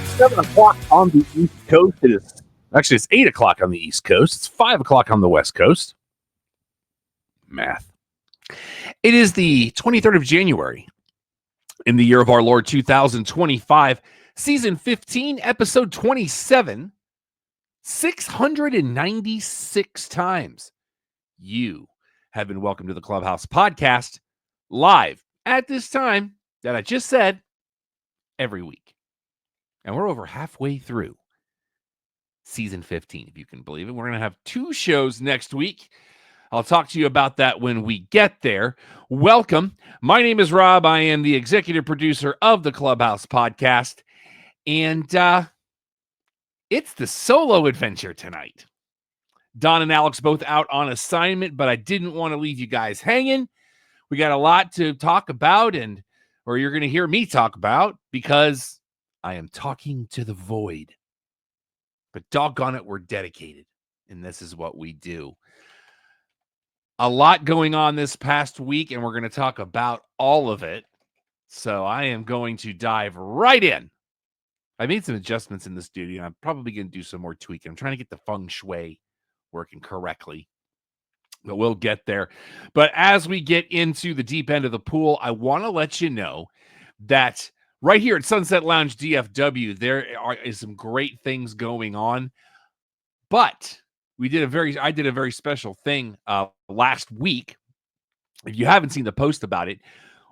It's 7 o'clock on the East Coast. It's 8 o'clock on the East Coast. It's 5 o'clock on the West Coast. Math. It is the 23rd of January in the year of our Lord 2025, season 15, episode 27, 696 times. You have been welcome to the Clubhouse Podcast, live at this time that I just said, every week. And we're over halfway through season 15, if you can believe it. We're going to have 2 shows next week. I'll talk to you about that when we get there. Welcome. My name is Rob. I am the executive producer of the Clubhouse Podcast. And it's the solo adventure tonight. Don and Alex both out on assignment, but I didn't want to leave you guys hanging. We got a lot to talk about, or you're going to hear me talk about, because I am talking to the void. But doggone it, we're dedicated, and this is what we do. A lot going on this past week, and we're going to talk about all of it. So I am going to dive right in. I made some adjustments in the studio. I'm probably going to do some more tweaking. I'm trying to get the feng shui working correctly, but we'll get there. But as we get into the deep end of the pool, I want to let you know that right here at Sunset Lounge DFW, there is some great things going on. But I did a very special thing last week. If you haven't seen the post about it,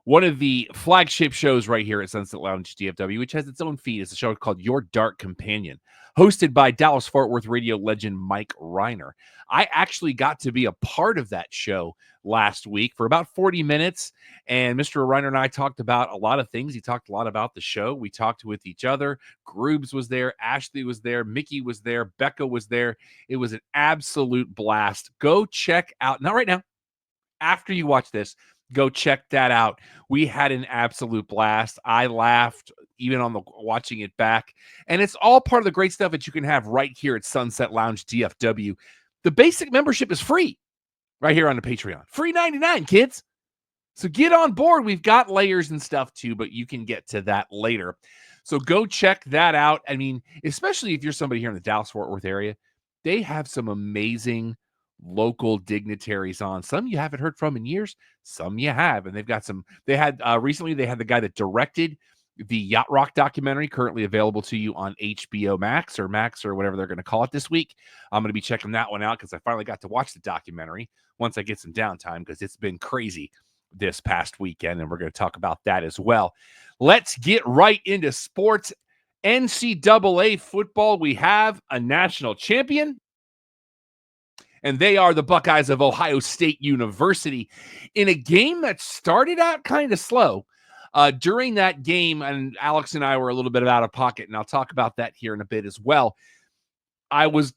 one of the flagship shows right here at Sunset Lounge DFW, which has its own feed, is a show called Your Dark Companion, hosted by Dallas-Fort Worth radio legend Mike Reiner. I actually got to be a part of that show last week for about 40 minutes, and Mr. Reiner and I talked about a lot of things. He talked a lot about the show. We talked with each other. Groobs was there. Ashley was there. Mickey was there. Becca was there. It was an absolute blast. Go check out, not right now, after you watch this, go check that out. We had an absolute blast. I laughed even on watching it back. And it's all part of the great stuff that you can have right here at Sunset Lounge DFW. The basic membership is free right here on the Patreon. Free 99, kids. So get on board. We've got layers and stuff too, but you can get to that later. So go check that out. I mean, especially if you're somebody here in the Dallas-Fort Worth area, they have some amazing local dignitaries on. Some you haven't heard from in years, some you have, and they've got some. Recently they had the guy that directed the Yacht Rock documentary, currently available to you on HBO Max or whatever they're going to call it this week. I'm going to be checking that one out because I finally got to watch the documentary once I get some downtime, because it's been crazy this past weekend, and we're going to talk about that as well. Let's get right into sports. NCAA football, we have a national champion, and they are the Buckeyes of Ohio State University, in a game that started out kind of slow. During that game, and Alex and I were a little bit out of pocket, and I'll talk about that here in a bit as well. I was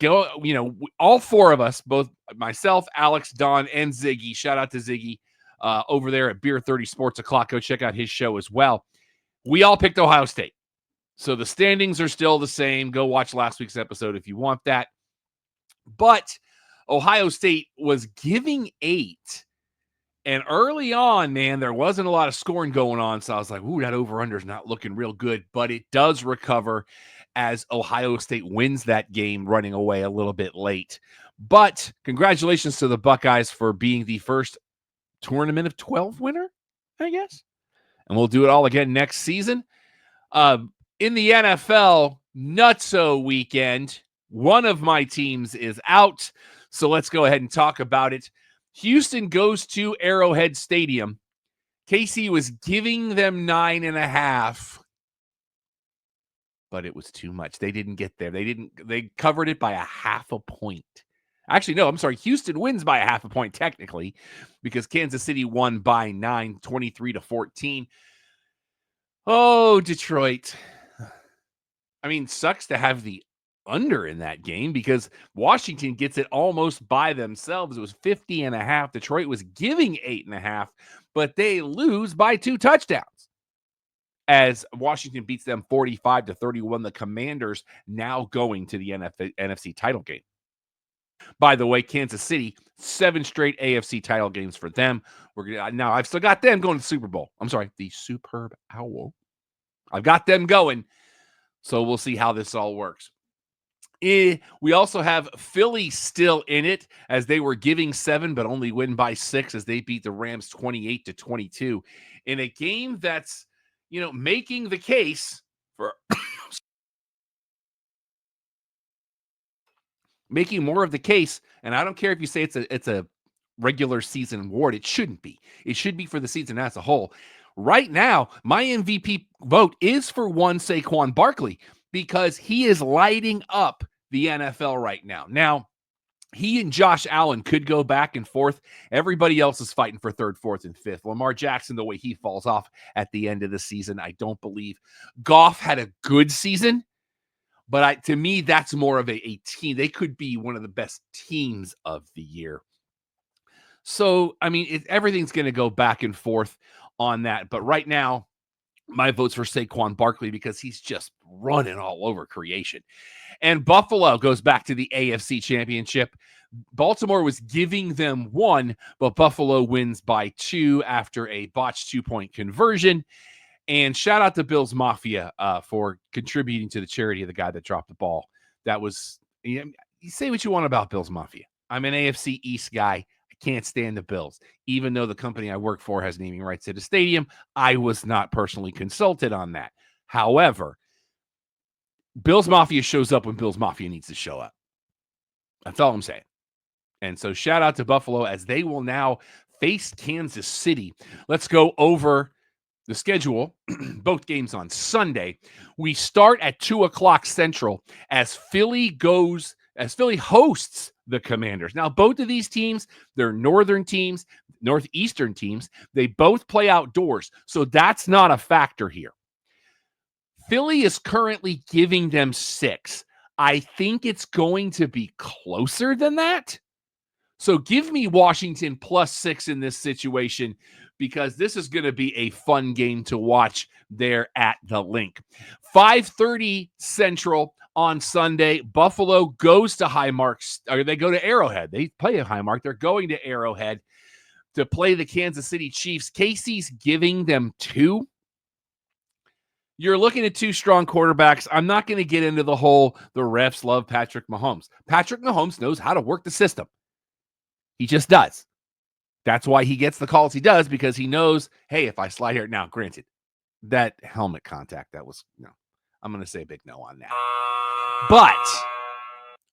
all 4 of us, both myself, Alex, Don, and Ziggy. Shout out to Ziggy over there at Beer 30 Sports O'Clock. Go check out his show as well. We all picked Ohio State. So the standings are still the same. Go watch last week's episode if you want that. But Ohio State was giving 8. And early on, man, there wasn't a lot of scoring going on. So I was like, ooh, that over-under is not looking real good. But it does recover as Ohio State wins that game, running away a little bit late. But congratulations to the Buckeyes for being the first tournament of 12 winner, I guess. And we'll do it all again next season. In the NFL, nutso weekend, one of my teams is out. So let's go ahead and talk about it. Houston goes to Arrowhead Stadium. KC was giving them 9.5, but it was too much. They didn't get there. They covered it by a half a point. Actually, no, I'm sorry. Houston wins by a half a point technically, because Kansas City won by 9, 23-14. Oh, Detroit. I mean, sucks to have the under in that game, because Washington gets it almost by themselves. It was 50.5. Detroit was giving 8.5, but they lose by 2 touchdowns as Washington beats them 45-31. The Commanders now going to the NFC title game. By the way, Kansas City, 7 straight AFC title games for them. Now I've still got them going to the Super Bowl. I'm sorry, the Superb Owl. I've got them going. So we'll see how this all works. We also have Philly still in it, as they were giving 7, but only win by 6 as they beat the Rams 28-22 in a game that's, making the case for making more of the case. And I don't care if you say it's a regular season award. It shouldn't be. It should be for the season as a whole. Right now, my MVP vote is for one Saquon Barkley, because he is lighting up the NFL right now. Now, he and Josh Allen could go back and forth. Everybody else is fighting for 3rd, 4th, and 5th. Lamar Jackson, the way he falls off at the end of the season, I don't believe. Goff had a good season, but to me, that's more of a team. They could be one of the best teams of the year. So, I mean, everything's going to go back and forth on that. But right now, my vote's for Saquon Barkley, because he's just running all over creation. And Buffalo goes back to the AFC Championship. Baltimore was giving them 1, but Buffalo wins by 2 after a botched 2-point conversion. And shout out to Bills Mafia for contributing to the charity of the guy that dropped the ball. That was, you say what you want about Bills Mafia. I'm an AFC East guy. I can't stand the Bills. Even though the company I work for has naming rights to the stadium, I was not personally consulted on that. However, Bills Mafia shows up when Bills Mafia needs to show up. That's all I'm saying. And so shout out to Buffalo, as they will now face Kansas City. Let's go over the schedule. Both games on Sunday. We start at 2:00 Central as Philly hosts the Commanders. Now, both of these teams, they're northern teams, northeastern teams. They both play outdoors, so that's not a factor here. Philly is currently giving them 6. I think it's going to be closer than that. So give me Washington +6 in this situation, because this is going to be a fun game to watch there at the Link. 5:30 Central on Sunday. Buffalo goes to Highmark, or they go to Arrowhead. They play at Highmark. They're going to Arrowhead to play the Kansas City Chiefs. Casey's giving them 2. You're looking at 2 strong quarterbacks. I'm not going to get into the refs love Patrick Mahomes. Patrick Mahomes knows how to work the system. He just does. That's why he gets the calls he does, because he knows, hey, if I slide here. Now, granted, that helmet contact, that was, no. I'm going to say a big no on that. But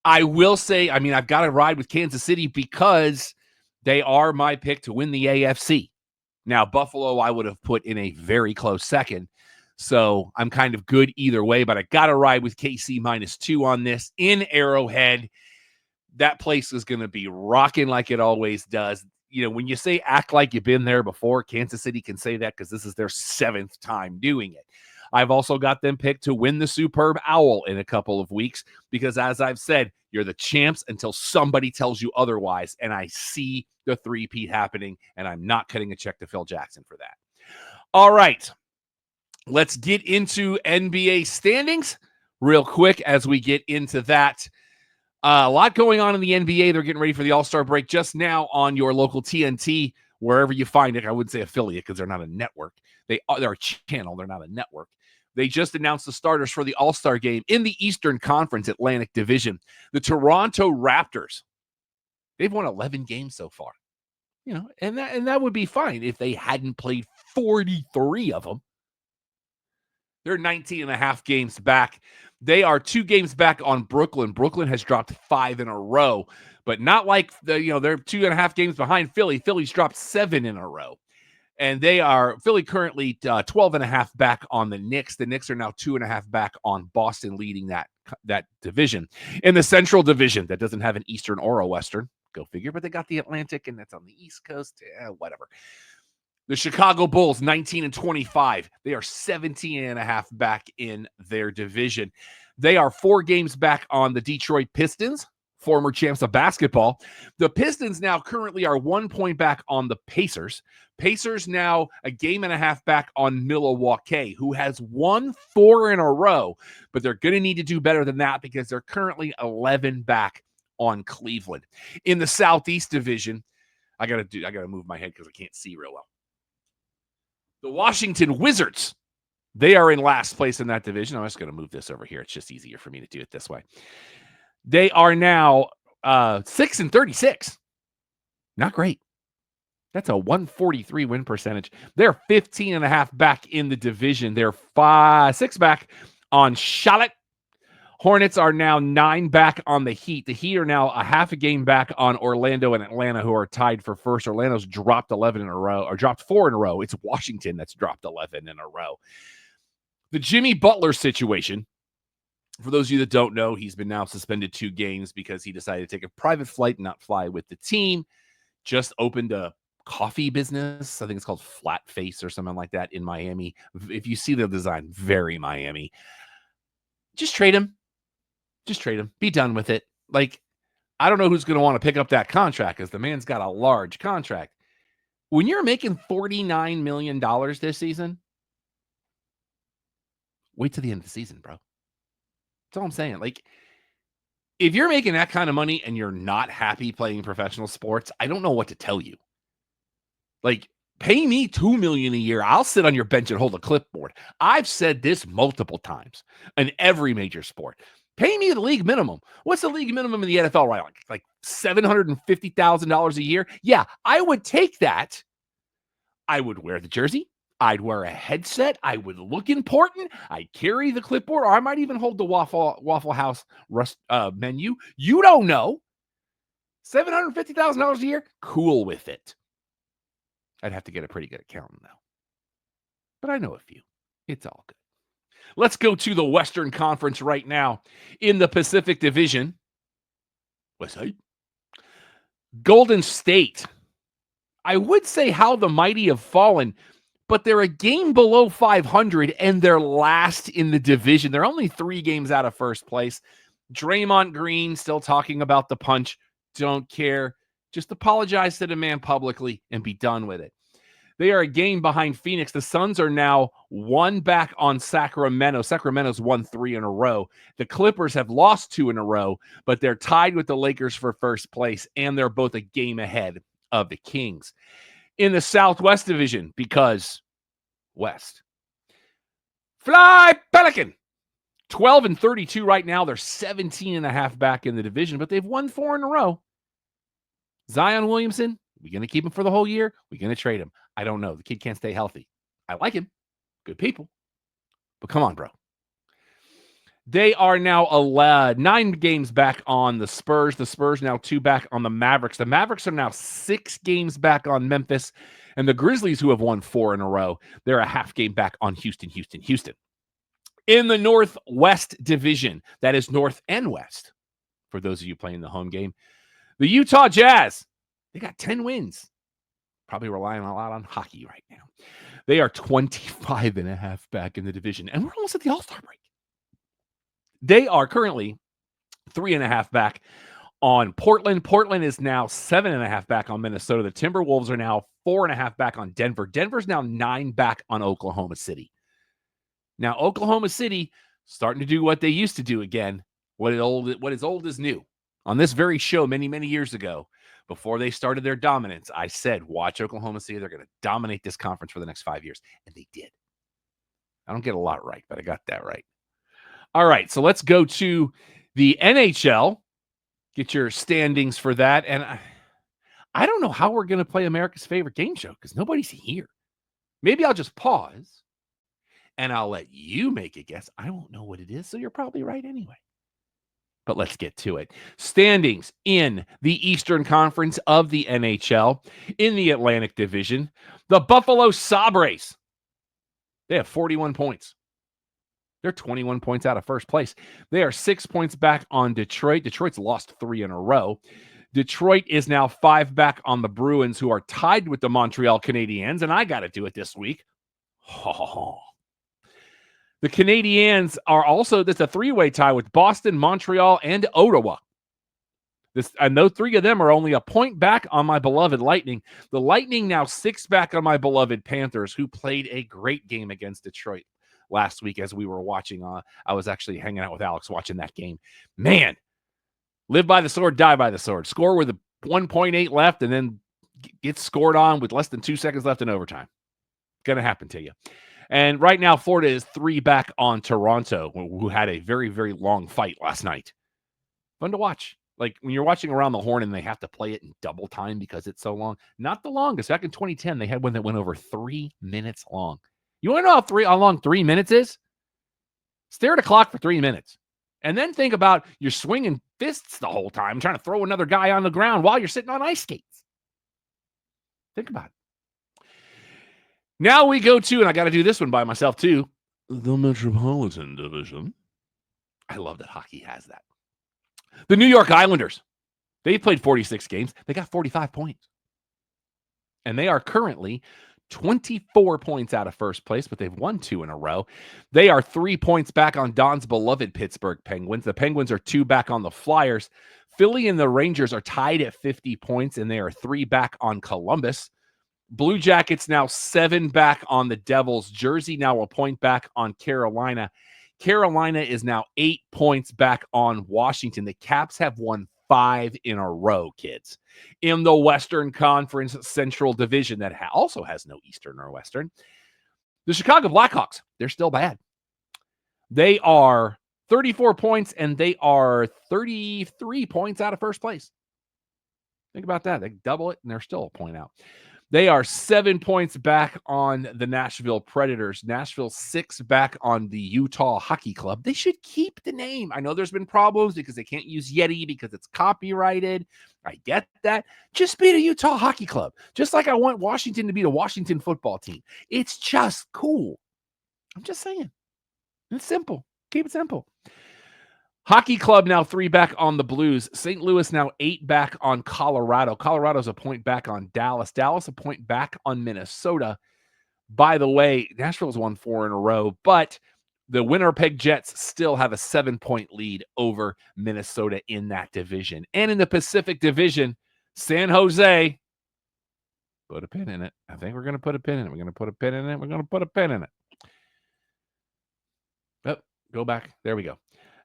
I will say, I mean, I've got to ride with Kansas City because they are my pick to win the AFC. Now, Buffalo, I would have put in a very close second. So I'm kind of good either way, but I got to ride with KC -2 on this in Arrowhead. That place is going to be rocking like it always does. When you say act like you've been there before, Kansas City can say that because this is their 7th time doing it. I've also got them picked to win the Superb Owl in a couple of weeks, because as I've said, you're the champs until somebody tells you otherwise. And I see the 3-peat happening, and I'm not cutting a check to Phil Jackson for that. All right. Let's get into NBA standings real quick as we get into that. A lot going on in the NBA. They're getting ready for the All-Star break just now on your local TNT, wherever you find it. I wouldn't say affiliate because they're not a network. They're a channel. They're not a network. They just announced the starters for the All-Star game in the Eastern Conference Atlantic Division. The Toronto Raptors, they've won 11 games so far. And that would be fine if they hadn't played 43 of them. They're 19 and a half games back. They are 2 games back on Brooklyn. Brooklyn has dropped 5 in a row, but not like they're 2.5 games behind Philly. Philly's dropped 7 in a row. And Philly currently 12 and a half back on the Knicks. The Knicks are now 2.5 back on Boston, leading that division. In the Central Division, that doesn't have an Eastern or a Western. Go figure, but they got the Atlantic, and that's on the East Coast. Whatever. The Chicago Bulls, 19 and 25. They are 17 and a half back in their division. They are 4 games back on the Detroit Pistons, former champs of basketball. The Pistons now currently are 1 point back on the Pacers. Pacers now a game and a half back on Milwaukee, who has won 4 in a row, but they're going to need to do better than that because they're currently 11 back on Cleveland. In the Southeast Division, I got to move my head because I can't see real well. The Washington Wizards They are in last place in that division. I'm just going to move this over here. It's just easier for me to do it this way. They are now 6-36. Not great. That's a 143 win percentage. They're 15.5 back in the division. They're 6 back on Charlotte. Hornets are now 9 back on the Heat. The Heat are now a half a game back on Orlando and Atlanta, who are tied for first. Orlando's dropped 11 in a row, or dropped 4 in a row. It's Washington that's dropped 11 in a row. The Jimmy Butler situation, for those of you that don't know, he's been now suspended 2 games because he decided to take a private flight and not fly with the team. Just opened a coffee business. I think it's called Flat Face or something like that in Miami. If you see the design, very Miami. Just trade him. Just trade him. Be done with it. Like, I don't know who's going to want to pick up that contract because the man's got a large contract. When you're making $49 million this season, wait till the end of the season, bro. That's all I'm saying. Like, if you're making that kind of money and you're not happy playing professional sports, I don't know what to tell you. Like, pay me $2 million a year. I'll sit on your bench and hold a clipboard. I've said this multiple times in every major sport. Pay me the league minimum. What's the league minimum in the NFL right now? Like $750,000 a year? Yeah, I would take that. I would wear the jersey. I'd wear a headset. I would look important. I'd carry the clipboard, or I might even hold the Waffle House menu. You don't know. $750,000 a year? Cool with it. I'd have to get a pretty good accountant, though. But I know a few. It's all good. Let's go to the Western Conference right now. In the Pacific Division, West Side, Golden State. I would say how the mighty have fallen, but they're a game below 500, and they're last in the division. They're only 3 games out of first place. Draymond Green still talking about the punch. Don't care. Just apologize to the man publicly and be done with it. They are a game behind Phoenix. The Suns are now 1 back on Sacramento. Sacramento's won 3 in a row. The Clippers have lost 2 in a row, but they're tied with the Lakers for first place, and they're both a game ahead of the Kings. In the Southwest Division, because West. Fly Pelican! 12-32 right now. They're 17.5 back in the division, but they've won 4 in a row. Zion Williamson, we going to keep him for the whole year? We're going to trade him. I don't know. The kid can't stay healthy. I like him. Good people. But come on, bro. They are now 9 games back on the Spurs. The Spurs now 2 back on the Mavericks. The Mavericks are now 6 games back on Memphis. And the Grizzlies, who have won 4 in a row, they're a half game back on Houston. In the Northwest Division, that is North and West, for those of you playing the home game, the Utah Jazz, they got 10 wins. Probably relying a lot on hockey right now. They are 25.5 back in the division, and we're almost at the All-Star break. They are currently 3.5 back on Portland. Portland is now 7.5 back on Minnesota. The Timberwolves are now 4.5 back on Denver. Denver's now 9 back on Oklahoma City. Now, Oklahoma City starting to do what they used to do again. What is old is new. On this very show many, many years ago, before they started their dominance, I said, watch Oklahoma City. They're going to dominate this conference for the next 5 years. And they did. I don't get a lot right, but I got that right. All right, so let's go to the NHL. Get your standings for that. And I don't know how we're going to play America's favorite game show because nobody's here. Maybe I'll just pause and I'll let you make a guess. I won't know what it is, so you're probably right anyway. But let's get to it. Standings in the Eastern Conference of the NHL. In the Atlantic Division, the Buffalo Sabres. They have 41 points. They're 21 points out of first place. They are 6 points back on Detroit. Detroit's lost 3 in a row. Detroit is now 5 back on the Bruins, who are tied with the Montreal Canadiens, and I got to do it this week. The Canadiens are also, that's a 3-way tie with Boston, Montreal, and Ottawa. And those 3 of them are only a point back on my beloved Lightning. The Lightning now 6 back on my beloved Panthers, who played a great game against Detroit last week as we were watching. I was actually hanging out with Alex watching that game. Man, live by the sword, die by the sword. Score with a 1.8 left and then get scored on with less than 2 seconds left in overtime. Going to happen to you. And right now, Florida is 3 back on Toronto, who had a very, very long fight last night. Fun to watch. Like when you're watching Around the Horn and they have to play it in double time because it's so long. Not the longest. Back in 2010, they had one that went over 3 minutes long. You want to know how long 3 minutes is? Stare at a clock for 3 minutes. And then think about you're swinging fists the whole time, trying to throw another guy on the ground while you're sitting on ice skates. Think about it. Now we go to, and I got to do this one by myself too, the Metropolitan Division. I love that hockey has that. The New York Islanders. They've played 46 games. They got 45 points. And they are currently 24 points out of first place, but they've won 2 in a row. They are 3 points back on Don's beloved Pittsburgh Penguins. The Penguins are 2 back on the Flyers. Philly and the Rangers are tied at 50 points, and they are 3 back on Columbus. Blue Jackets now 7 back on the Devils. Jersey now a point back on Carolina. Carolina is now 8 points back on Washington. The Caps have won 5 in a row, kids, in the Western Conference Central Division that also has no Eastern or Western. The Chicago Blackhawks, they're still bad. They are 34 points, and they are 33 points out of first place. Think about that. They double it, and they're still a point out. They are 7 points back on the Nashville Predators. Nashville 6 back on the Utah Hockey Club. They should keep the name. I know there's been problems because they can't use Yeti because it's copyrighted. I get that. Just be the Utah Hockey Club. Just like I want Washington to be the Washington football team. It's just cool. I'm just saying. It's simple. Keep it simple. Hockey Club now 3 back on the Blues. St. Louis now 8 back on Colorado. Colorado's a point back on Dallas. Dallas a point back on Minnesota. By the way, Nashville's won 4 in a row, but the Winnipeg Jets still have a 7-point lead over Minnesota in that division. And in the Pacific Division, San Jose, put a pin in it. I think we're going to put a pin in it. We're going to put a pin in it. We're going to put a pin in it. Oh, go back. There we go.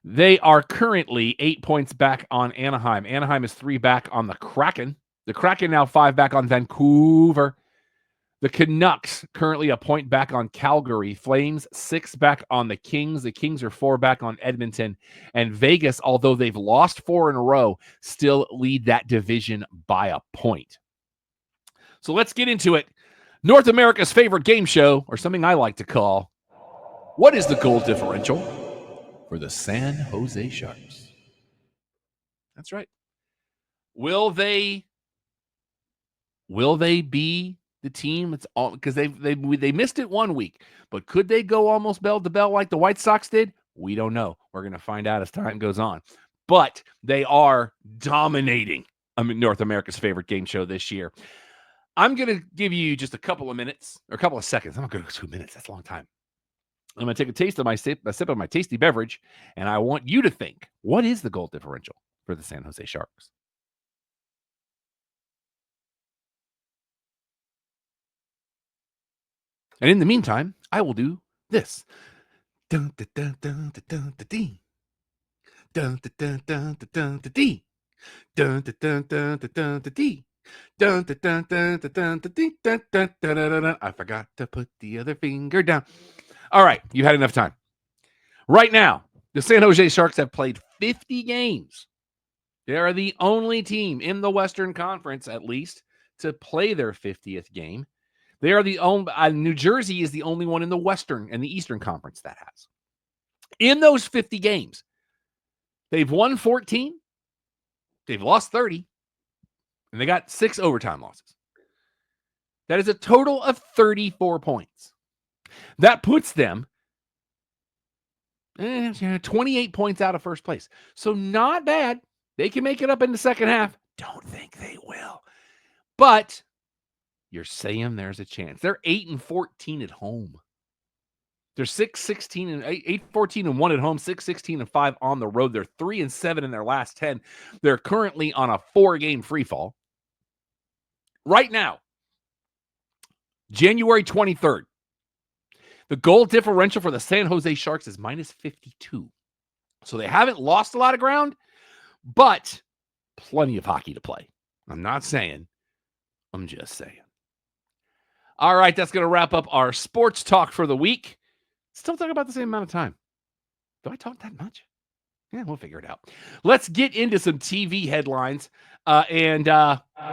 They are currently 8 points back on Anaheim. Anaheim is 3 back on the Kraken. The Kraken now 5 back on Vancouver. The Canucks currently a point back on Calgary. Flames 6 back on the Kings. The Kings are 4 back on Edmonton. And Vegas, although they've lost 4 in a row, still lead that division by a point. So let's get into it. North America's favorite game show, or something I like to call, what is the goal differential for the San Jose Sharks? That's right. Will they be the team? It's all because they missed it 1 week, but could they go almost bell to bell like the White Sox did? We don't know. We're going to find out as time goes on. But they are dominating North America's favorite game show this year. I'm going to give you just a couple of minutes or a couple of seconds. I'm not going to go 2 minutes. That's a long time. I'm going to take a sip of my tasty beverage, and I want you to think, what is the goal differential for the San Jose Sharks? And in the meantime, I will do this. Dun, dun, dun, dun, dun, dun, dun, dun. Dun, dun, dun, dun, dun, dun, dun, dun. Dun, dun, dun, dun, dun, dun, dun, dun. Dun, dun, dun, dun, dun, dun, dun, dun, dun, dun, dun, dun. I forgot to put the other finger down. All right, you had enough time. Right now, the San Jose Sharks have played 50 games. They are the only team in the Western Conference, at least, to play their 50th game. They are the only. New Jersey is the only one in the Western and the Eastern Conference that has. In those 50 games, they've won 14, they've lost 30, and they got 6 overtime losses. That is a total of 34 points. That puts them 28 points out of first place. So not bad. They can make it up in the second half. Don't think they will. But you're saying there's a chance. They're 8-14 at home. They're 6-16 and 8-14-1 at home, 6-16-5 on the road. They're 3-7 in their last 10. They're currently on a 4-game free fall. Right now, January 23rd, the goal differential for the San Jose Sharks is -52. So they haven't lost a lot of ground, but plenty of hockey to play. I'm not saying. I'm just saying. All right, that's going to wrap up our sports talk for the week. Still talking about the same amount of time. Do I talk that much? Yeah, we'll figure it out. Let's get into some TV headlines and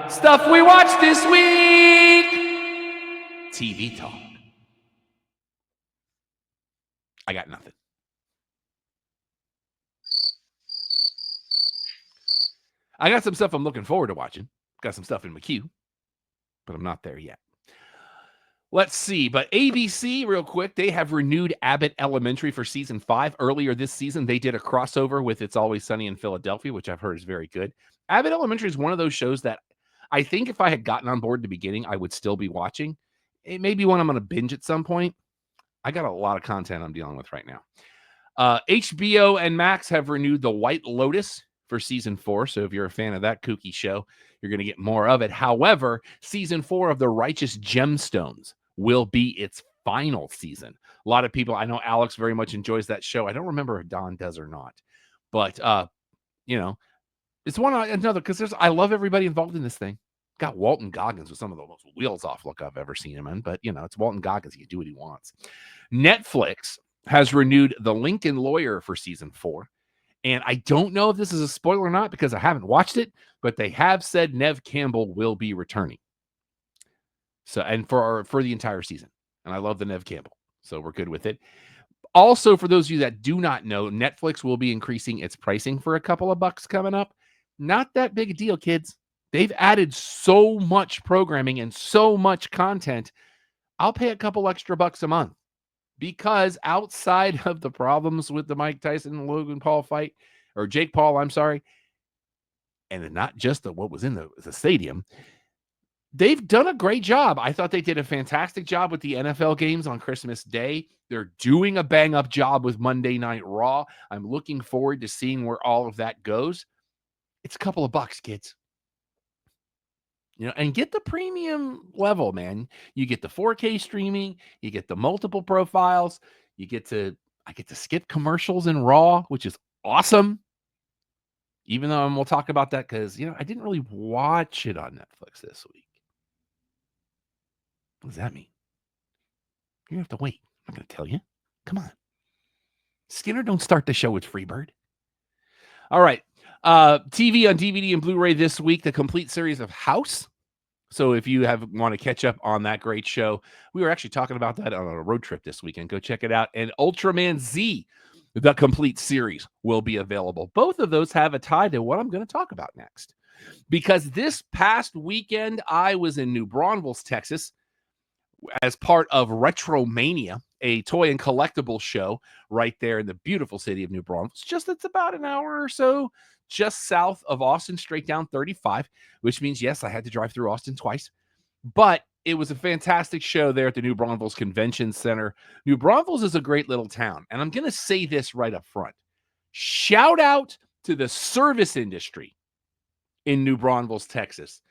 stuff we watched this week. TV talk. I got nothing. I got some stuff I'm looking forward to watching. Got some stuff in my queue, but I'm not there yet. Let's see. But ABC, real quick, they have renewed Abbott Elementary for season 5. Earlier this season, they did a crossover with It's Always Sunny in Philadelphia, which I've heard is very good. Abbott Elementary is one of those shows that I think if I had gotten on board at the beginning, I would still be watching. It may be one I'm going to binge at some point. I got a lot of content I'm dealing with right now. HBO and Max have renewed The White Lotus for season 4. So if you're a fan of that kooky show, you're going to get more of it. However, season 4 of The Righteous Gemstones will be its final season. A lot of people, I know Alex very much enjoys that show. I don't remember if Don does or not, but it's one another because I love everybody involved in this thing. Got Walton Goggins with some of the most wheels off look I've ever seen him in, but it's Walton Goggins. He can do what he wants. Netflix has renewed The Lincoln Lawyer for season 4. And I don't know if this is a spoiler or not because I haven't watched it, but they have said Nev Campbell will be returning. So, and for the entire season. And I love the Nev Campbell. So we're good with it. Also, for those of you that do not know, Netflix will be increasing its pricing for a couple of bucks coming up. Not that big a deal, kids. They've added so much programming and so much content. I'll pay a couple extra bucks a month. Because outside of the problems with the Mike Tyson and Logan Paul fight, or Jake Paul, I'm sorry, and not just what was in the stadium, they've done a great job. I thought they did a fantastic job with the NFL games on Christmas Day. They're doing a bang-up job with Monday Night Raw. I'm looking forward to seeing where all of that goes. It's a couple of bucks, kids. And get the premium level, man. You get the 4K streaming, you get the multiple profiles, I get to skip commercials in Raw, which is awesome. Even though we'll talk about that because, I didn't really watch it on Netflix this week. What does that mean? You have to wait. I'm not going to tell you. Come on. Skinner, don't start the show with Freebird. All right. TV on DVD and Blu-ray this week, the complete series of House. So if you want to catch up on that great show, we were actually talking about that on a road trip this weekend. Go check it out. And Ultraman Z, the complete series, will be available. Both of those have a tie to what I'm going to talk about next. Because this past weekend, I was in New Braunfels, Texas, as part of Retromania, a toy and collectible show right there in the beautiful city of New Braunfels. It's about an hour or so just south of Austin, straight down 35, which means, yes, I had to drive through Austin twice. But it was a fantastic show there at the New Braunfels Convention Center. New Braunfels is a great little town. And I'm going to say this right up front. Shout out to the service industry in New Braunfels, Texas.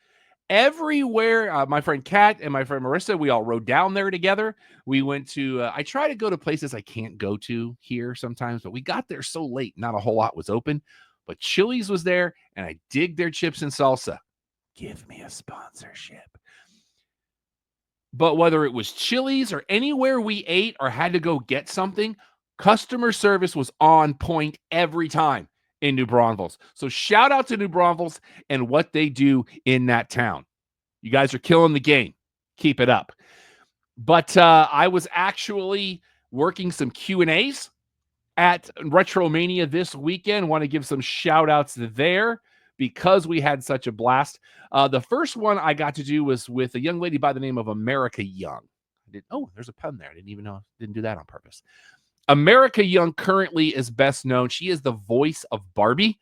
Everywhere, my friend Kat and my friend Marissa, we all rode down there together. We went to, I try to go to places I can't go to here sometimes, but we got there so late, not a whole lot was open. But Chili's was there, and I dig their chips and salsa. Give me a sponsorship. But whether it was Chili's or anywhere we ate or had to go get something, customer service was on point every time in New Braunfels. So shout out to New Braunfels and what they do in that town. You guys are killing the game. Keep it up. But I was actually working some Q&As at Retromania this weekend. Want to give some shout outs there because we had such a blast. The first one I got to do was with a young lady by the name of America Young. There's a pun there. I didn't even know. Didn't do that on purpose. America Young currently is best known. She is the voice of Barbie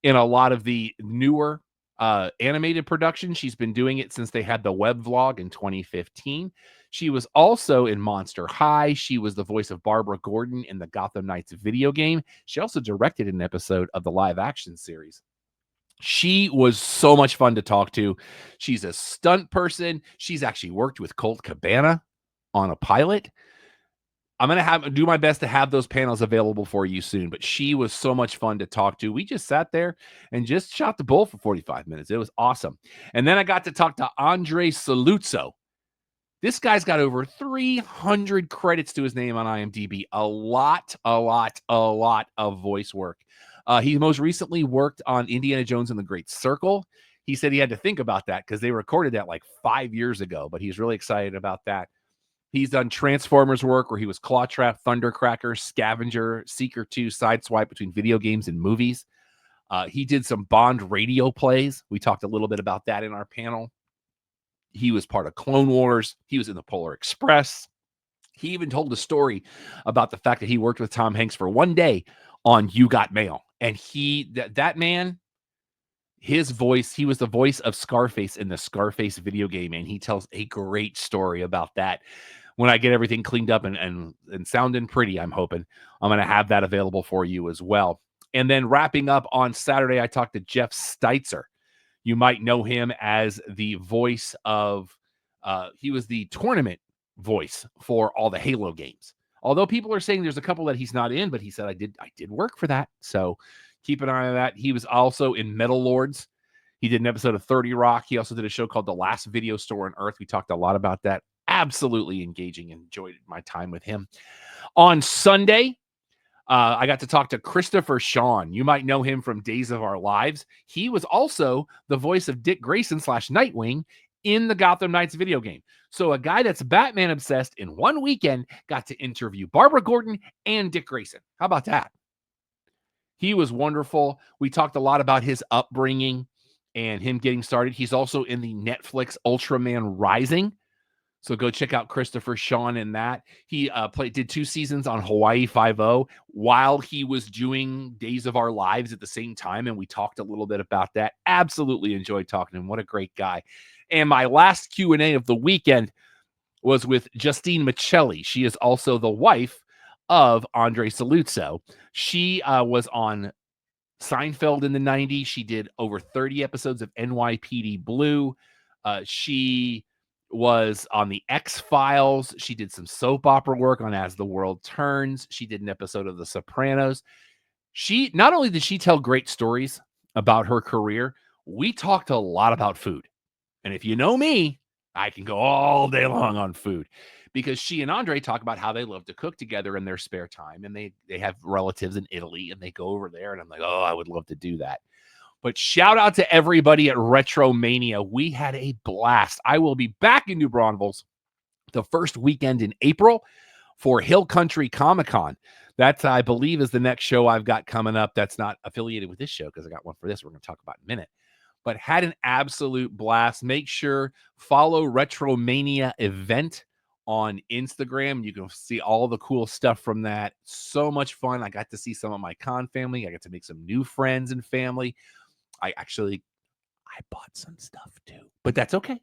in a lot of the newer animated productions. She's been doing it since they had the web vlog in 2015. She was also in Monster High. She was the voice of Barbara Gordon in the Gotham Knights video game. She also directed an episode of the live action series. She was so much fun to talk to. She's a stunt person. She's actually worked with Colt Cabana on a pilot. I'm going to do my best to have those panels available for you soon, but she was so much fun to talk to. We just sat there and just shot the bull for 45 minutes. It was awesome. And then I got to talk to Andre Saluzzo. This guy's got over 300 credits to his name on IMDb. A lot of voice work. He most recently worked on Indiana Jones and the Great Circle. He said he had to think about that because they recorded that like 5 years ago, but he's really excited about that. He's done Transformers work where he was Clawtrap, Thundercracker, Scavenger, Seeker 2, Sideswipe between video games and movies. He did some Bond radio plays. We talked a little bit about that in our panel. He was part of Clone Wars. He was in the Polar Express. He even told a story about the fact that he worked with Tom Hanks for one day on You Got Mail. And that man, his voice, he was the voice of Scarface in the Scarface video game. And he tells a great story about that. When I get everything cleaned up and sounding pretty, I'm hoping I'm going to have that available for you as well. And then wrapping up on Saturday, I talked to Jeff Steitzer. You might know him as the voice of, he was the tournament voice for all the Halo games. Although people are saying there's a couple that he's not in, but he said, I did work for that. So keep an eye on that. He was also in Metal Lords. He did an episode of 30 Rock. He also did a show called The Last Video Store on Earth. We talked a lot about that. Absolutely engaging. Enjoyed my time with him. On Sunday, I got to talk to Christopher Sean. You might know him from Days of Our Lives. He was also the voice of Dick Grayson / Nightwing in the Gotham Knights video game. So a guy that's Batman obsessed in one weekend got to interview Barbara Gordon and Dick Grayson. How about that? He was wonderful. We talked a lot about his upbringing and him getting started. He's also in the Netflix Ultraman Rising. So go check out Christopher Sean in that. He did 2 seasons on Hawaii Five-0 while he was doing Days of Our Lives at the same time, and we talked a little bit about that. Absolutely enjoyed talking to him. What a great guy. And my last Q&A of the weekend was with Justine Michelli. She is also the wife of Andre Saluzzo. She was on Seinfeld in the 90s. She did over 30 episodes of NYPD Blue. She was on the X-Files. She did some soap opera work on As the World Turns. She did an episode of The Sopranos. She not only did she tell great stories about her career, we talked a lot about food. And if you know me, I can go all day long on food because she and Andre talk about how they love to cook together in their spare time. And they have relatives in Italy and they go over there. And I'm like, oh, I would love to do that. But shout out to everybody at Retromania. We had a blast. I will be back in New Braunfels the first weekend in April for Hill Country Comic-Con. That, I believe, is the next show I've got coming up that's not affiliated with this show because I got one for this we're going to talk about in a minute. But had an absolute blast. Make sure follow Retromania event on Instagram. You can see all the cool stuff from that. So much fun. I got to see some of my con family. I got to make some new friends and family. I bought some stuff too, but that's okay.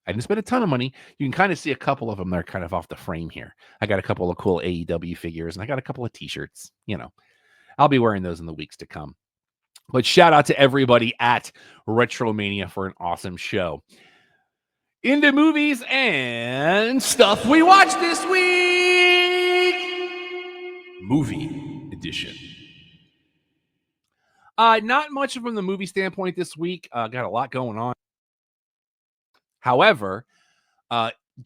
I didn't spend a ton of money. You can kind of see a couple of them. They're kind of off the frame here. I got a couple of cool AEW figures and I got a couple of t-shirts. You know, I'll be wearing those in the weeks to come. But shout out to everybody at Retromania for an awesome show. Into movies and stuff we watched this week. Movie edition. Not much from the movie standpoint this week. Got a lot going on. However,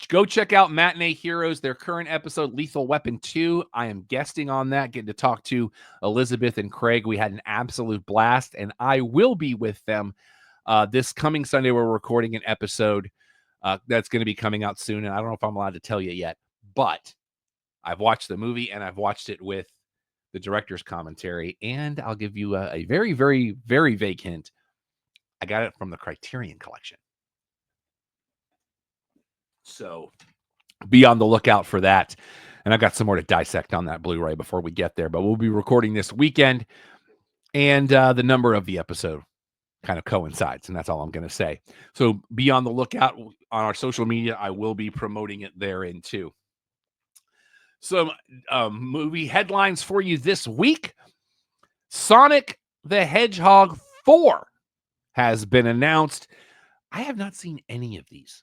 go check out Matinee Heroes, their current episode, Lethal Weapon 2. I am guesting on that, getting to talk to Elizabeth and Craig. We had an absolute blast, and I will be with them this coming Sunday. We're recording an episode that's going to be coming out soon, and I don't know if I'm allowed to tell you yet, but I've watched the movie, and I've watched it with the director's commentary, and I'll give you a very, very, very vague hint. I got it from the Criterion Collection. So be on the lookout for that. And I've got some more to dissect on that Blu-ray before we get there, but we'll be recording this weekend, and the number of the episode kind of coincides, and that's all I'm going to say. So be on the lookout on our social media. I will be promoting it therein too. Some movie headlines for you this week. Sonic the Hedgehog 4 has been announced. I have not seen any of these,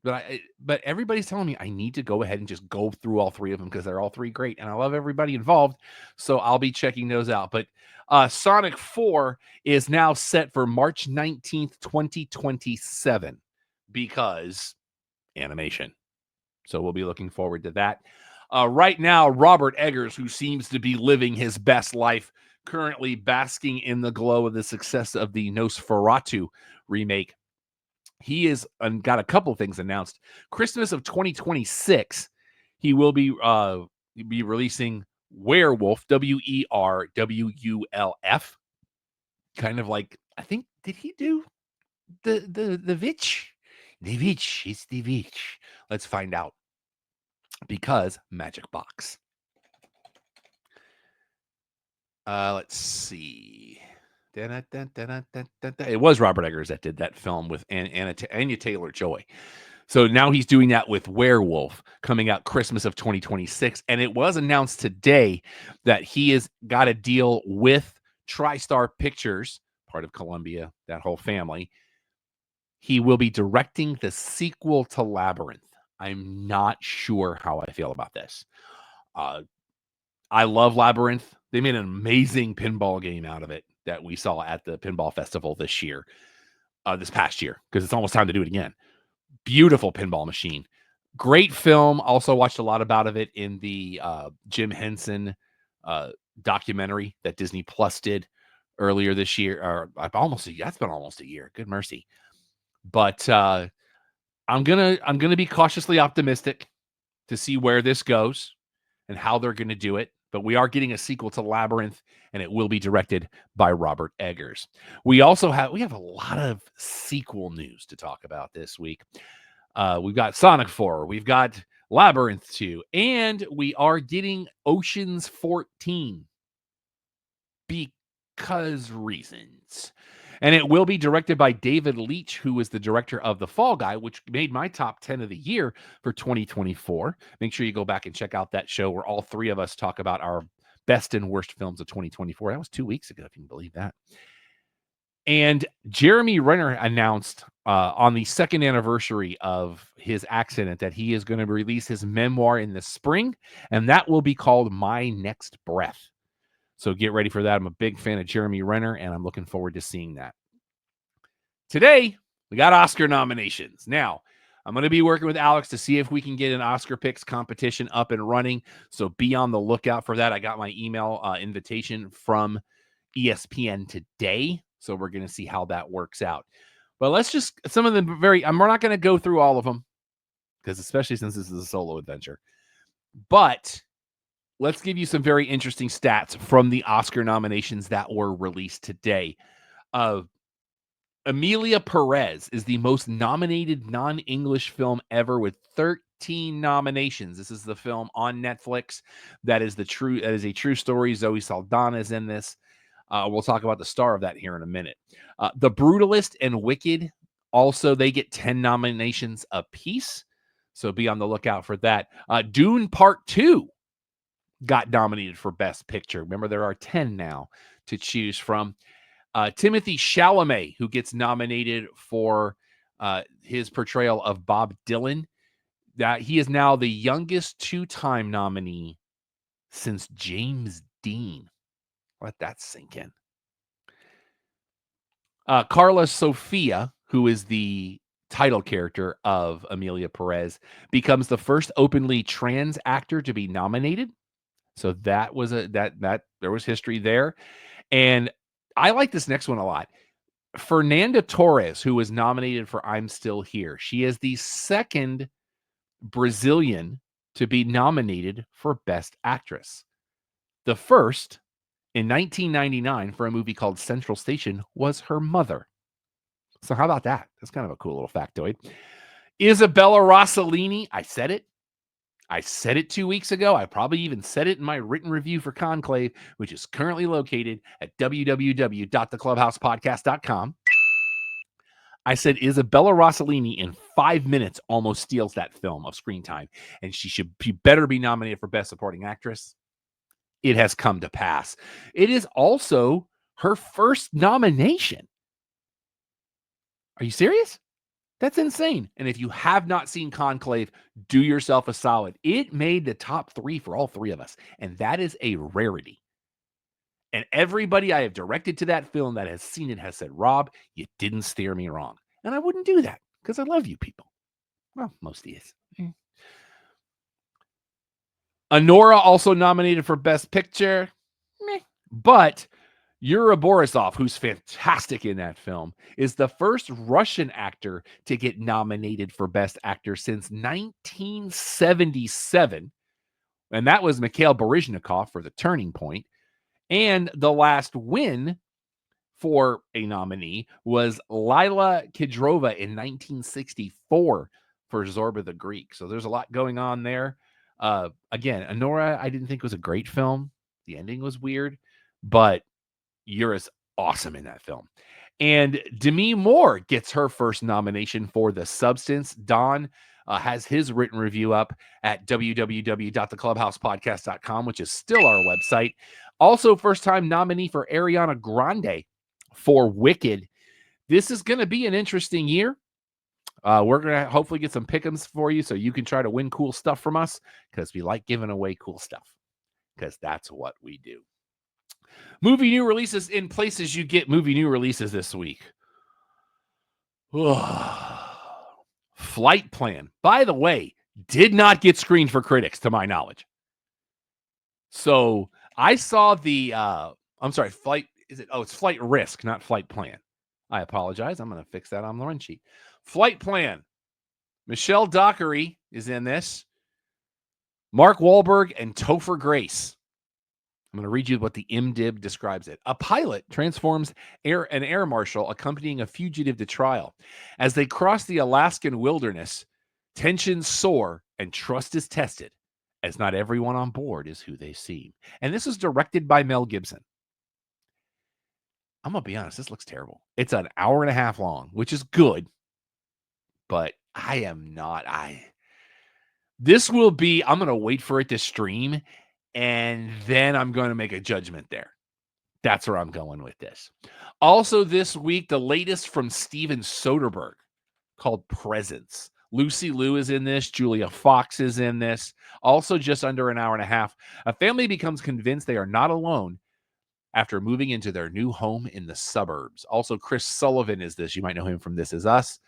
but everybody's telling me I need to go ahead and just go through all 3 of them because they're all 3 great, and I love everybody involved, so I'll be checking those out. But Sonic 4 is now set for March 19th, 2027, because animation. So we'll be looking forward to that. Right now, Robert Eggers, who seems to be living his best life, currently basking in the glow of the success of the Nosferatu remake. He has got a couple things announced. Christmas of 2026, he will be releasing Werewolf, Werwulf, kind of like, I think, did he do the Witch? The Witch, it's the Witch. Let's find out. Because Magic Box. Let's see. It was Robert Eggers that did that film with Anya Taylor-Joy. So now he's doing that with Werewolf, coming out Christmas of 2026. And it was announced today that he has got a deal with TriStar Pictures, part of Columbia, that whole family. He will be directing the sequel to Labyrinth. I'm not sure how I feel about this. I love Labyrinth. They made an amazing pinball game out of it that we saw at the Pinball Festival this past year, because it's almost time to do it again. Beautiful pinball machine. Great film. Also watched a lot about it in the Jim Henson documentary that Disney Plus did earlier this year. Or that's been almost a year. Good mercy. But I'm gonna be cautiously optimistic to see where this goes and how they're going to do it. But we are getting a sequel to Labyrinth, and it will be directed by Robert Eggers. We have a lot of sequel news to talk about this week. We've got Sonic 4, we've got Labyrinth 2, and we are getting Ocean's 14 because reasons. And it will be directed by David Leitch, who is the director of The Fall Guy, which made my top 10 of the year for 2024. Make sure you go back and check out that show where all three of us talk about our best and worst films of 2024. That was 2 weeks ago, if you can believe that. And Jeremy Renner announced on the second anniversary of his accident that he is going to release his memoir in the spring, and that will be called My Next Breath. So get ready for that. I'm a big fan of Jeremy Renner, and I'm looking forward to seeing that. Today, we got Oscar nominations. Now, I'm going to be working with Alex to see if we can get an Oscar Picks competition up and running. So be on the lookout for that. I got my email invitation from ESPN today. So we're going to see how that works out. But let's just, some of them we're not going to go through all of them, because especially since this is a solo adventure. But let's give you some very interesting stats from the Oscar nominations that were released today. Emilia Perez is the most nominated non-English film ever with 13 nominations. This is the film on Netflix that is a true story. Zoe Saldana is in this. We'll talk about the star of that here in a minute. The Brutalist and Wicked, also, they get 10 nominations apiece. So be on the lookout for that. Dune Part 2 got nominated for Best Picture. Remember, there are 10 now to choose from. Timothée Chalamet, who gets nominated for his portrayal of Bob Dylan. That he is now the youngest two-time nominee since James Dean. Let that sink in. Carla Sofia, who is the title character of Emilia Perez, becomes the first openly trans actor to be nominated. So that was there was history there. And I like this next one a lot. Fernanda Torres, who was nominated for I'm Still Here. She is the second Brazilian to be nominated for Best Actress. The first, in 1999, for a movie called Central Station, was her mother. So how about that? That's kind of a cool little factoid. Isabella Rossellini, I said it 2 weeks ago. I probably even said it in my written review for Conclave, which is currently located at www.theclubhousepodcast.com. I said Isabella Rossellini in 5 minutes almost steals that film of screen time, and she better be nominated for Best Supporting Actress. It has come to pass. It is also her first nomination. Are you serious? That's insane. And if you have not seen Conclave, do yourself a solid. It made the top 3 for all 3 of us, and that is a rarity. And everybody I have directed to that film that has seen it has said, Rob, you didn't steer me wrong. And I wouldn't do that because I love you people. Well, most is. Honora also nominated for Best Picture. Meh. But Yuri Borisov, who's fantastic in that film, is the first Russian actor to get nominated for Best Actor since 1977. And that was Mikhail Baryshnikov for The Turning Point. And the last win for a nominee was Lila Kidrova in 1964 for Zorba the Greek. So there's a lot going on there. Again, Honora, I didn't think was a great film. The ending was weird, but Yura's awesome in that film. And Demi Moore gets her first nomination for The Substance. Don has his written review up at www.theclubhousepodcast.com, which is still our website. Also, first-time nominee for Ariana Grande for Wicked. This is going to be an interesting year. We're going to hopefully get some pick'ems for you so you can try to win cool stuff from us, because we like giving away cool stuff, because that's what we do. Movie new releases in places you get movie new releases this week. Flight Plan, by the way, did not get screened for critics, to my knowledge. So I saw the, Flight, it's Flight Risk, not Flight Plan. I apologize. I'm going to fix that on the run sheet. Flight Plan. Michelle Dockery is in this. Mark Wahlberg and Topher Grace. I'm going to read you what the IMDb describes it. A pilot transforms an air marshal accompanying a fugitive to trial. As they cross the Alaskan wilderness, tensions soar and trust is tested, as not everyone on board is who they seem. And this is directed by Mel Gibson. I'm going to be honest, this looks terrible. It's an hour and a half long, which is good, but this will be, I'm going to wait for it to stream, and then I'm going to make a judgment there. That's where I'm going with this. Also this week, the latest from Steven Soderbergh called Presence. Lucy Liu is in this. Julia Fox is in this. Also just under an hour and a half. A family becomes convinced they are not alone after moving into their new home in the suburbs. Also, Chris Sullivan is this. You might know him from This Is Us.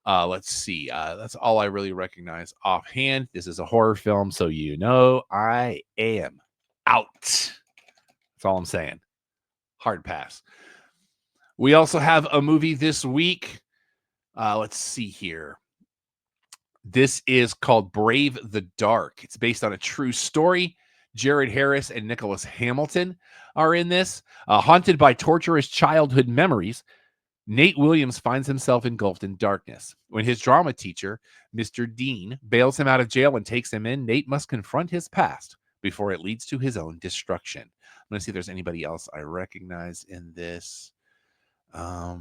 Let's see. That's all I really recognize offhand. This is a horror film, so you know I am out. That's all I'm saying. Hard pass. We also have a movie this week. Let's see here. This is called Brave the Dark. It's based on a true story. Jared Harris and Nicholas Hamilton are in this. Haunted by torturous childhood memories, Nate Williams finds himself engulfed in darkness. When his drama teacher, Mr. Dean, bails him out of jail and takes him in, Nate must confront his past before it leads to his own destruction. I'm going to see if there's anybody else I recognize in this. I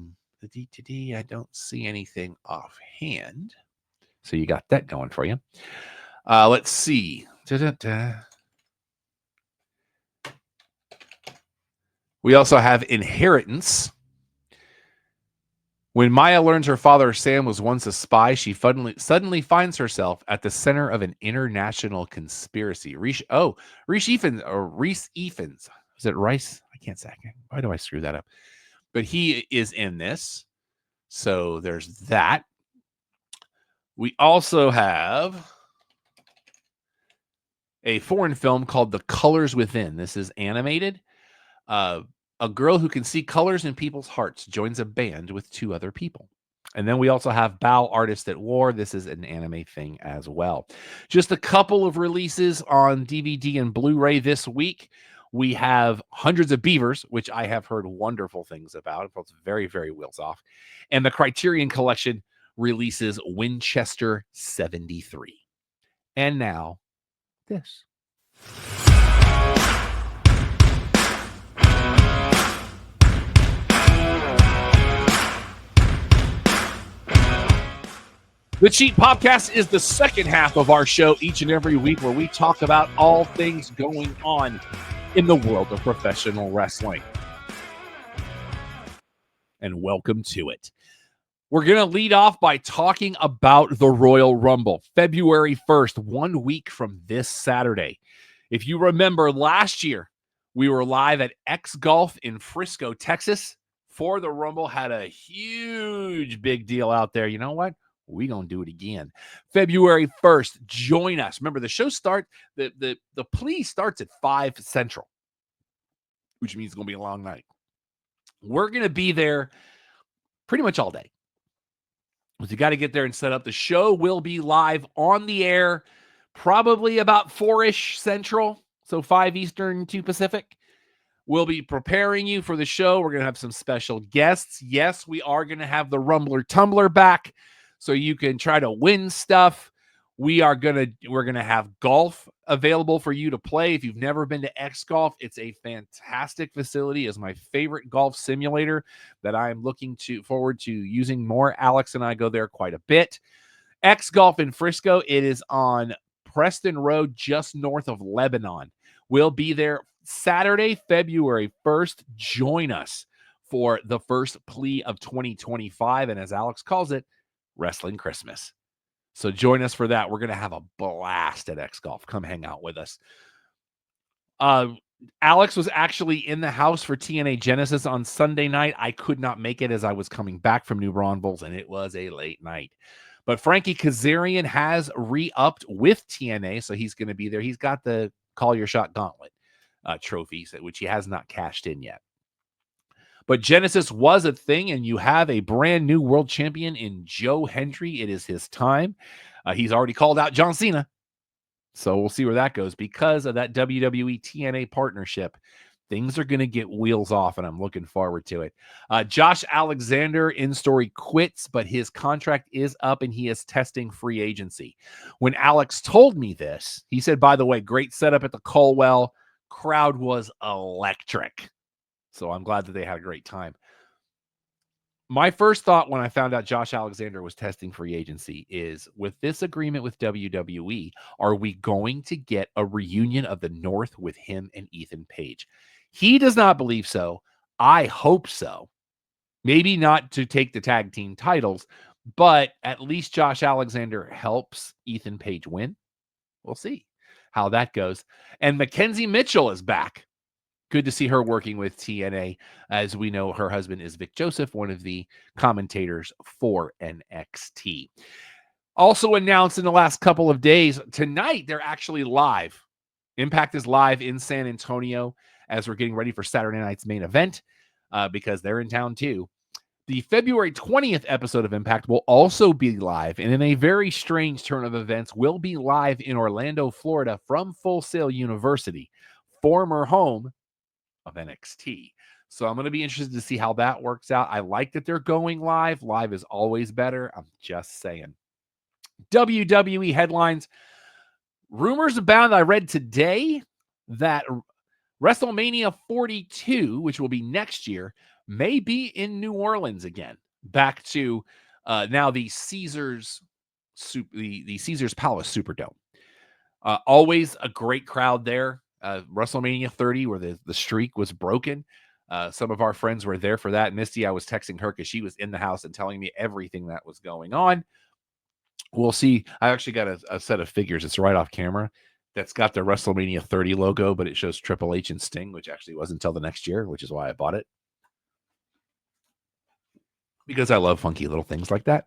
don't see anything offhand. So you got that going for you. Let's see. We also have Inheritance. When Maya learns her father, Sam, was once a spy, she suddenly finds herself at the center of an international conspiracy. Reese Ifans. Is it Rice? I can't say. Why do I screw that up? But he is in this. So there's that. We also have a foreign film called The Colors Within. This is animated. A girl who can see colors in people's hearts joins a band with two other people. And then we also have Bow Artist at War. This is an anime thing as well. Just a couple of releases on DVD and Blu-ray this week. We have Hundreds of Beavers, which I have heard wonderful things about. It's very, very wheels off. And the Criterion Collection releases Winchester 73. And now, this. The Cheat Podcast is the second half of our show each and every week, where we talk about all things going on in the world of professional wrestling. And welcome to it. We're going to lead off by talking about the Royal Rumble, February 1st, 1 week from this Saturday. If you remember last year, we were live at X Golf in Frisco, Texas for the Rumble. Had a huge big deal out there. You know what? we going to do it again. February 1st, join us. Remember, the show the plea starts at 5 Central, which means it's going to be a long night. We're going to be there pretty much all day. So you got to get there and set up. The show will be live on the air, probably about 4-ish Central, so 5 Eastern, 2 Pacific. We'll be preparing you for the show. We're going to have some special guests. Yes, we are going to have the Rumbler Tumbler back, so you can try to win stuff. We're going to have golf available for you to play. If you've never been to X Golf, it's a fantastic facility. It's my favorite golf simulator that I'm looking forward to using more. Alex and I go there quite a bit. X Golf in Frisco, it is on Preston Road, just north of Lebanon. We'll be there Saturday, February 1st. Join us for the first plea of 2025, and as Alex calls it, Wrestling Christmas. So join us for that. We're going to have a blast at X Golf. Come hang out with us. Alex was actually in the house for TNA Genesis on Sunday night. I could not make it as I was coming back from New Braunfels, and it was a late night. But Frankie Kazarian has re-upped with TNA, so he's going to be there. He's got the Call Your Shot Gauntlet trophies, which he has not cashed in yet. But Genesis was a thing, and you have a brand new world champion in Joe Hendry. It is his time. He's already called out John Cena. So we'll see where that goes. Because of that WWE TNA partnership, things are going to get wheels off, and I'm looking forward to it. Josh Alexander in story quits, but his contract is up, and he is testing free agency. When Alex told me this, he said, by the way, great setup at the Colwell. Crowd was electric. So I'm glad that they had a great time. My first thought when I found out Josh Alexander was testing free agency is, with this agreement with WWE, are we going to get a reunion of the North with him and Ethan Page? He does not believe so. I hope so. Maybe not to take the tag team titles, but at least Josh Alexander helps Ethan Page win. We'll see how that goes. And Mackenzie Mitchell is back. Good to see her working with TNA. As we know, her husband is Vic Joseph, one of the commentators for NXT. Also announced in the last couple of days, tonight they're actually live. Impact is live in San Antonio as we're getting ready for Saturday night's main event because they're in town too. The February 20th episode of Impact will also be live, and in a very strange turn of events, will be live in Orlando, Florida from Full Sail University, former home of NXT. So I'm going to be interested to see how that works out. I like that they're going live. Live is always better. I'm just saying. WWE headlines. Rumors abound. I read today that WrestleMania 42, which will be next year, may be in New Orleans again. Back to now the Caesars Palace Superdome. Always a great crowd there. WrestleMania 30, where the streak was broken. Some of our friends were there for that. Misty, I was texting her because she was in the house and telling me everything that was going on. We'll see. I actually got a set of figures. It's right off camera. That's got the WrestleMania 30 logo, but it shows Triple H and Sting, which actually wasn't until the next year, which is why I bought it. Because I love funky little things like that.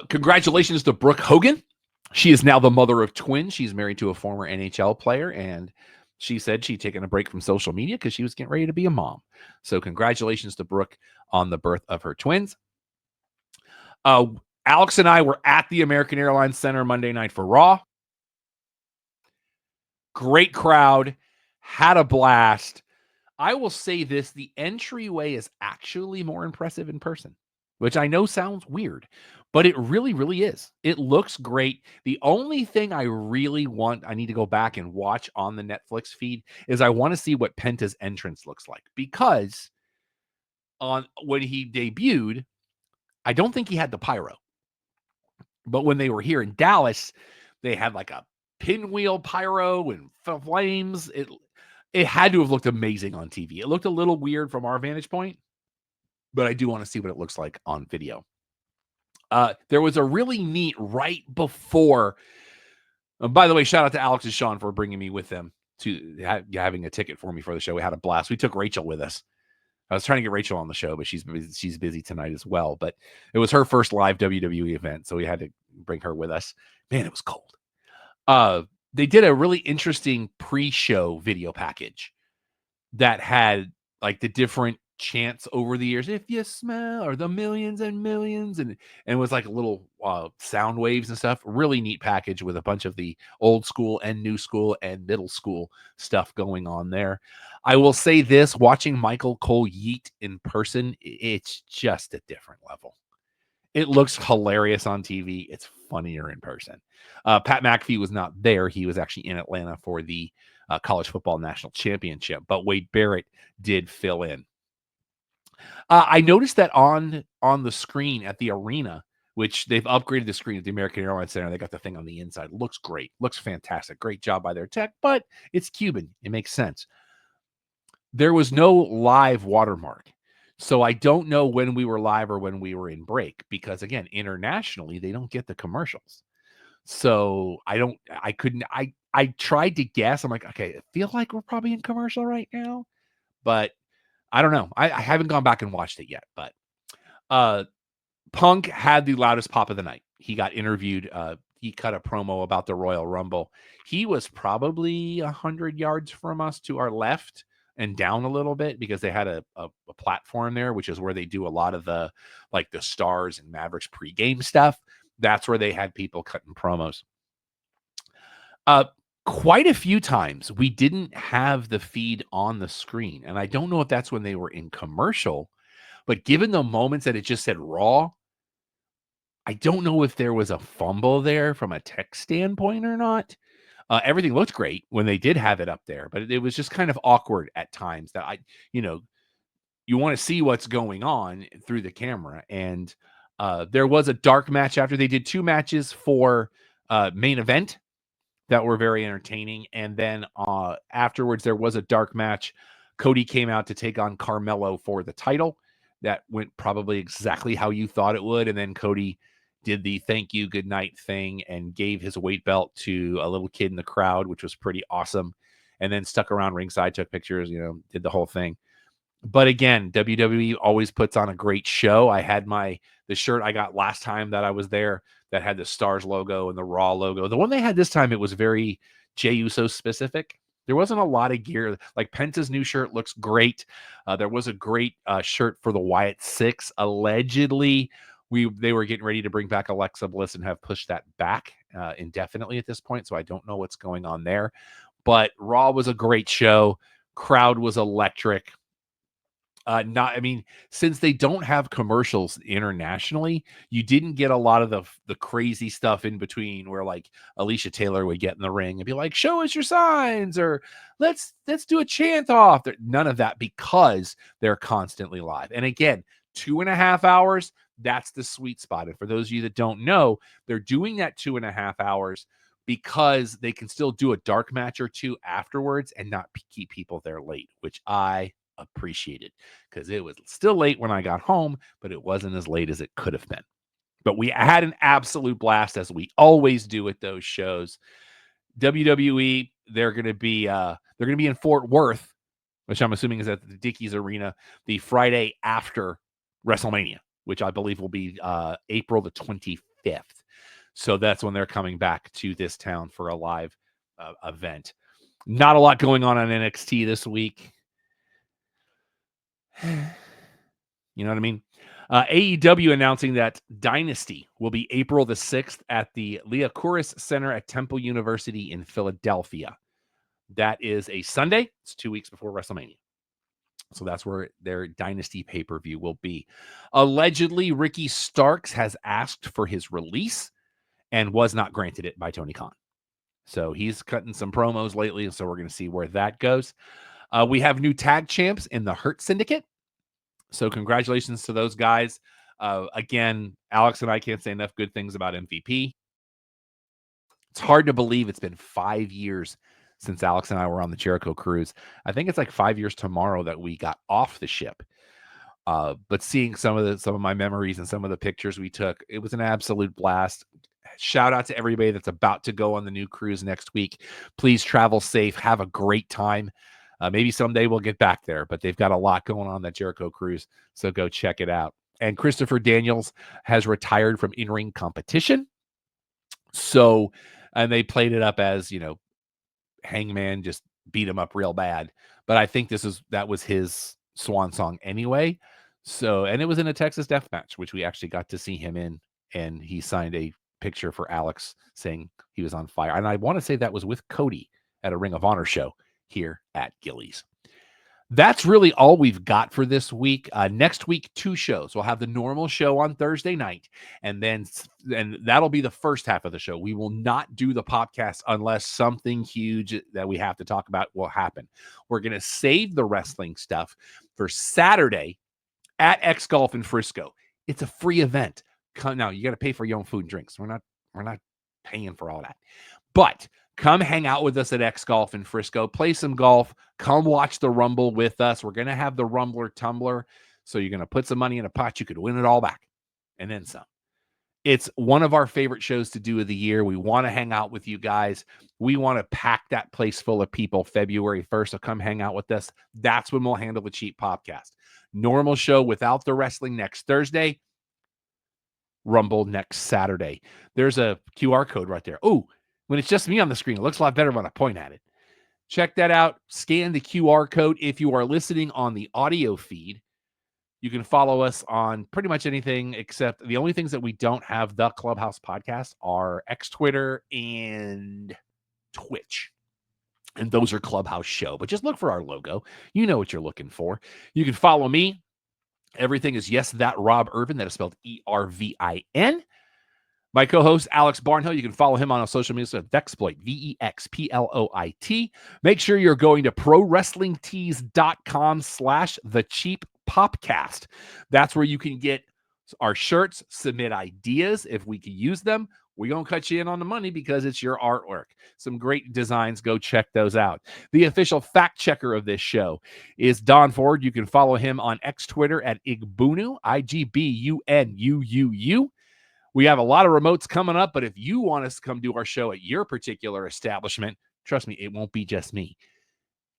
Congratulations to Brooke Hogan. She is now the mother of twins. She's married to a former NHL player, and she said she'd taken a break from social media because she was getting ready to be a mom. So congratulations to Brooke on the birth of her twins. Alex and I were at the American Airlines Center Monday night for Raw. Great crowd. Had a blast. I will say this, the entryway is actually more impressive in person, which I know sounds weird, but it really, really is. It looks great. The only thing I really I need to go back and watch on the Netflix feed is I want to see what Penta's entrance looks like, because when he debuted, I don't think he had the pyro. But when they were here in Dallas, they had like a pinwheel pyro and flames. It had to have looked amazing on TV. It looked a little weird from our vantage point, but I do want to see what it looks like on video. There was a really neat right before. By the way, shout out to Alex and Sean for bringing me with them to having a ticket for me for the show. We had a blast. We took Rachel with us. I was trying to get Rachel on the show, but she's busy tonight as well. But it was her first live WWE event, so we had to bring her with us. Man, it was cold. They did a really interesting pre-show video package that had like the different chants over the years. If you smell, or the millions and millions, and it was like a little sound waves and stuff. Really neat package with a bunch of the old school and new school and middle school stuff going on there. I will say this: watching Michael Cole Yeet in person, it's just a different level. It looks hilarious on TV. It's funnier in person. Pat McAfee was not there. He was actually in Atlanta for the college football national championship, but Wade Barrett did fill in. I noticed that on the screen at the arena, which they've upgraded the screen at the American Airlines Center. They got the thing on the inside. Looks great. Looks fantastic. Great job by their tech, but it's Cuban. It makes sense. There was no live watermark. So I don't know when we were live or when we were in break, because again, internationally, they don't get the commercials. So I tried to guess. I'm like, okay, I feel like we're probably in commercial right now, but I don't know. I haven't gone back and watched it yet, but Punk had the loudest pop of the night. He got interviewed. He cut a promo about the Royal Rumble. He was probably 100 yards from us to our left and down a little bit, because they had a platform there, which is where they do a lot of the Stars and Mavericks pregame stuff. That's where they had people cutting promos. Quite a few times we didn't have the feed on the screen, and I don't know if that's when they were in commercial, but given the moments that it just said Raw, I don't know if there was a fumble there from a tech standpoint or not. Everything looked great when they did have it up there, but it was just kind of awkward at times that you want to see what's going on through the camera. And there was a dark match after. They did 2 matches for main event that were very entertaining. And then afterwards, there was a dark match. Cody came out to take on Carmelo for the title. That went probably exactly how you thought it would. And then Cody did the thank you, good night thing and gave his weight belt to a little kid in the crowd, which was pretty awesome. And then stuck around ringside, took pictures, did the whole thing. But again, WWE always puts on a great show. I had the shirt I got last time that I was there that had the Stars logo and the Raw logo. The one they had this time, it was very Jey Uso specific. There wasn't a lot of gear. Like Penta's new shirt looks great. There was a great shirt for the Wyatt Six. Allegedly, they were getting ready to bring back Alexa Bliss and have pushed that back indefinitely at this point. So I don't know what's going on there. But Raw was a great show. Crowd was electric. Since they don't have commercials internationally, you didn't get a lot of the crazy stuff in between where like Alicia Taylor would get in the ring and be like, show us your signs, or let's do a chant off. None of that, because they're constantly live. And again, 2.5 hours, that's the sweet spot. And for those of you that don't know, they're doing that 2.5 hours because they can still do a dark match or 2 afterwards and not keep people there late, which I appreciated, because it was still late when I got home, but it wasn't as late as it could have been. But we had an absolute blast, as we always do at those shows. WWE, they're going to be in Fort Worth, which I'm assuming is at the Dickies Arena, the Friday after WrestleMania, which I believe will be April the 25th. So that's when they're coming back to this town for a live event. Not a lot going on NXT this week. You know what I mean? AEW announcing that Dynasty will be April the 6th at the Liacouras Center at Temple University in Philadelphia. That is a Sunday. It's 2 weeks before WrestleMania. So that's where their Dynasty pay-per-view will be. Allegedly, Ricky Starks has asked for his release and was not granted it by Tony Khan. So he's cutting some promos lately, so we're going to see where that goes. We have new tag champs in the Hurt Syndicate. So congratulations to those guys. Again, Alex and I can't say enough good things about MVP. It's hard to believe it's been 5 years since Alex and I were on the Jericho cruise. I think it's like 5 years tomorrow that we got off the ship. But seeing some of my memories and some of the pictures we took, it was an absolute blast. Shout out to everybody that's about to go on the new cruise next week. Please travel safe. Have a great time. Maybe someday we'll get back there, but they've got a lot going on that Jericho Cruise, so go check it out. And Christopher Daniels has retired from in-ring competition. So, and they played it up as, Hangman just beat him up real bad. But I think that was his swan song anyway. So, and it was in a Texas death match, which we actually got to see him in, and he signed a picture for Alex saying he was on fire. And I want to say that was with Cody at a Ring of Honor show here at Gillies. That's really all we've got for this week. Next week, 2 shows. We'll have the normal show on Thursday night, and that'll be the first half of the show. We will not do the podcast unless something huge that we have to talk about will happen. We're going to save the wrestling stuff for Saturday at X Golf in Frisco. It's a free event. Now, you got to pay for your own food and drinks. We're not paying for all that. But come hang out with us at X Golf in Frisco. Play some golf. Come watch the Rumble with us. We're going to have the Rumbler Tumbler. So you're going to put some money in a pot. You could win it all back and then some. It's one of our favorite shows to do of the year. We want to hang out with you guys. We want to pack that place full of people February 1st. So come hang out with us. That's when we'll handle the Cheap Podcast. Normal show without the wrestling next Thursday. Rumble next Saturday. There's a QR code right there. Oh, when it's just me on the screen, it looks a lot better when I point at it. Check that out. Scan the QR code. If you are listening on the audio feed, you can follow us on pretty much anything except the only things that we don't have the Clubhouse Podcast are X, Twitter, and Twitch. And those are Clubhouse Show. But just look for our logo. You know what you're looking for. You can follow me. Everything is Yes That Rob Irvin. That is spelled ERVIN. My co-host, Alex Barnhill, you can follow him on social media, Vexploit, VEXPLOIT. Make sure you're going to ProWrestlingTees.com/TheCheapPopcast. That's where you can get our shirts, submit ideas if we can use them. We're going to cut you in on the money because it's your artwork. Some great designs. Go check those out. The official fact checker of this show is Don Ford. You can follow him on X Twitter at Igbunu, IGBUNUUU. We have a lot of remotes coming up, but if you want us to come do our show at your particular establishment, trust me, it won't be just me.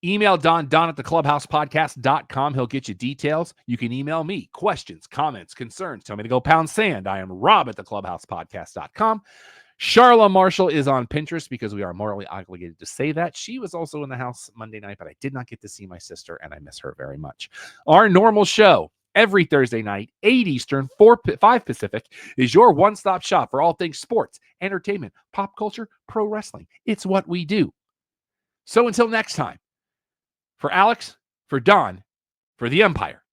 Email Don at theclubhousepodcast.com. He'll get you details. You can email me questions, comments, concerns. Tell me to go pound sand. I am Rob at theclubhousepodcast.com. Charla Marshall is on Pinterest because we are morally obligated to say that. She was also in the house Monday night, but I did not get to see my sister, and I miss her very much. Our normal show, every Thursday night, 8 Eastern, 5 Pacific, is your one-stop shop for all things sports, entertainment, pop culture, pro wrestling. It's what we do. So until next time, for Alex, for Don, for the Empire,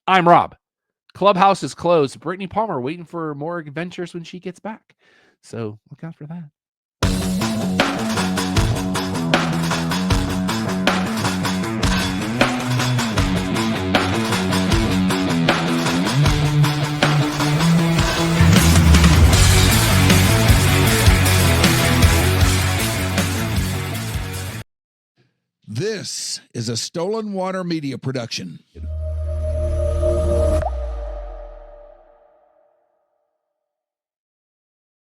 I'm Rob. Clubhouse is closed. Brittany Palmer waiting for more adventures when she gets back. So look out for that. This is a Stolen Water Media production.